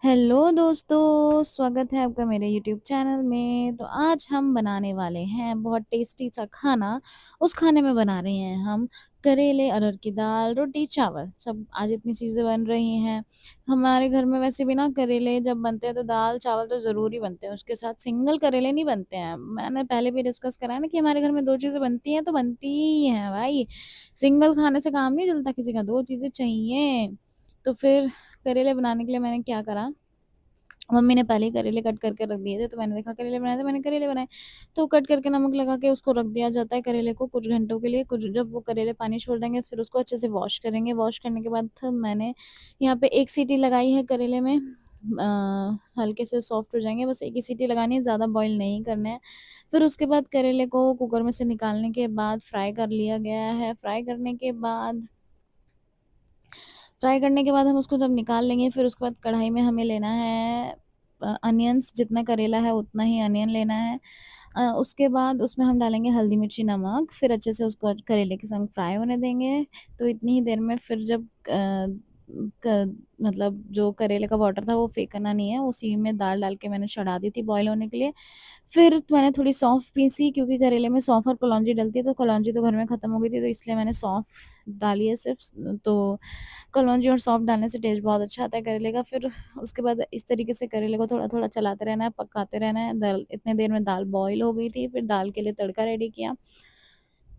Hello दोस्तों, स्वागत है आपका मेरे यूट्यूब चैनल में। तो आज हम बनाने वाले हैं बहुत टेस्टी सा खाना। उस खाने में बना रहे हैं हम करेले, अरहर की दाल, रोटी, चावल। सब आज इतनी चीज़ें बन रही हैं। हमारे घर में वैसे भी ना करेले जब बनते हैं तो दाल चावल तो ज़रूरी बनते हैं, उसके साथ सिंगल करेले नहीं बनते हैं। मैंने पहले भी डिस्कस करा है ना कि हमारे घर में 2 चीज़ें बनती हैं तो बनती ही हैं भाई। सिंगल खाने से काम नहीं चलता, किसी का 2 चीज़ें चाहिए। तो फिर करेले बनाने के लिए मैंने क्या करा, मम्मी ने पहले ही करेले कट करके रख दिए थे, तो मैंने देखा करेले बनाए थे, मैंने करेले बनाए। तो कट करके नमक लगा के उसको रख दिया जाता है करेले को कुछ घंटों के लिए। कुछ जब वो करेले पानी छोड़ देंगे फिर उसको अच्छे से वॉश करेंगे। वॉश करने के बाद मैंने यहाँ पे 1 सीटी लगाई है करेले में। हल्के से सॉफ्ट हो जाएँगे, बस 1 ही सीटी लगानी है, ज़्यादा बॉयल नहीं करना है। फिर उसके बाद करेले को कुकर में से निकालने के बाद फ्राई कर लिया गया है। फ्राई करने के बाद हम उसको जब निकाल लेंगे, फिर उसके बाद कढ़ाई में हमें लेना है अनियन्स। जितना करेला है उतना ही अनियन लेना है। उसके बाद उसमें हम डालेंगे हल्दी, मिर्ची, नमक, फिर अच्छे से उसको करेले के संग फ्राई होने देंगे। तो इतनी ही देर में फिर जब क मतलब जो करेले का वाटर था वो फेंकना नहीं है, उसी में दाल डाल के मैंने चढ़ा दी थी बॉयल होने के लिए। फिर मैंने थोड़ी सौंफ पीसी, क्योंकि करेले में सौंफ और कलौंजी डलती है, तो कलौंजी तो घर में ख़त्म हो गई थी, तो इसलिए मैंने सौंफ डाली है सिर्फ़। तो कलौंजी और सौंफ डालने से टेस्ट बहुत अच्छा आता है करेले का। फिर उसके बाद इस तरीके से करेले को थोड़ा-थोड़ा चलाते रहना है, पकाते रहना है। दाल इतने देर में दाल बॉयल हो गई थी, फिर दाल के लिए तड़का रेडी किया।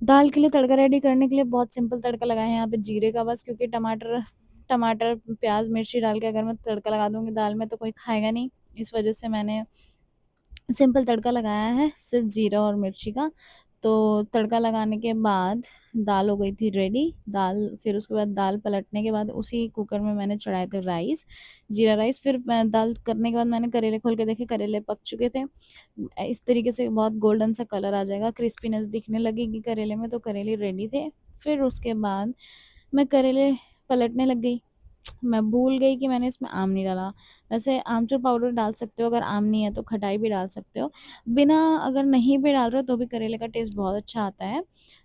दाल के लिए तड़का रेडी करने के लिए बहुत सिंपल तड़का लगाया है यहाँ पे जीरे का बस, क्योंकि टमाटर टमाटर, प्याज़, मिर्ची डाल के अगर मैं तड़का लगा दूँगी दाल में तो कोई खाएगा नहीं। इस वज़ह से मैंने सिंपल तड़का लगाया है सिर्फ़ जीरा और मिर्ची का। तो तड़का लगाने के बाद दाल हो गई थी रेडी। फिर उसके बाद दाल पलटने के बाद उसी कुकर में मैंने चढ़ाए थे राइस, जीरा राइस। फिर दाल करने के बाद मैंने करेले खोल के देखे, करेले पक चुके थे। इस तरीके से बहुत गोल्डन सा कलर आ जाएगा, क्रिस्पीनेस दिखने लगेगी करेले में, तो करेले रेडी थे। फिर उसके बाद मैं करेले पलटने लग गई। मैं भूल गई कि मैंने इसमें आम नहीं डाला। वैसे आमचूर पाउडर डाल सकते हो, अगर आम नहीं है तो खटाई भी डाल सकते हो। बिना अगर नहीं भी डाल रहे हो तो भी करेले का टेस्ट बहुत अच्छा आता है।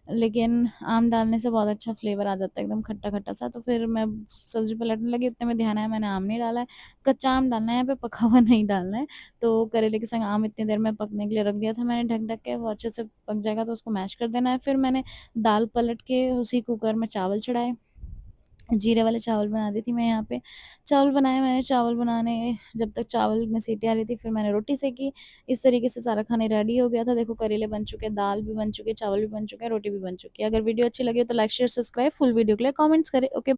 लेकिन आम डालने से बहुत अच्छा फ्लेवर आ जाता है, एकदम खट्टा-खट्टा सा। तो फिर मैं सब्ज़ी पलटने लगी, उतने में ध्यान आया मैंने आम नहीं डाला है। कच्चा आम डालना है यहाँ पे, पका हुआ नहीं डालना है। तो करेले के संग आम इतनी देर में पकने के लिए रख दिया था मैंने ढक-ढक के, वो अच्छे से पक जाएगा तो उसको मैश कर देना है। फिर मैंने दाल पलट के उसी कुकर में चावल चढ़ाए। जीरे वाले चावल बना रही थी मैं यहाँ पे। चावल बनाए मैंने, चावल बनाने जब तक चावल में सीटी आ रही थी, फिर मैंने रोटी सेकी। इस तरीके से सारा खाना रेडी हो गया था। देखो करेले बन चुके हैं, दाल भी बन चुकी है, चावल भी बन चुके हैं, रोटी भी बन चुकी है। अगर वीडियो अच्छी लगी हो तो like, share, subscribe. Full video के लिए कमेंट्स करें। ओके।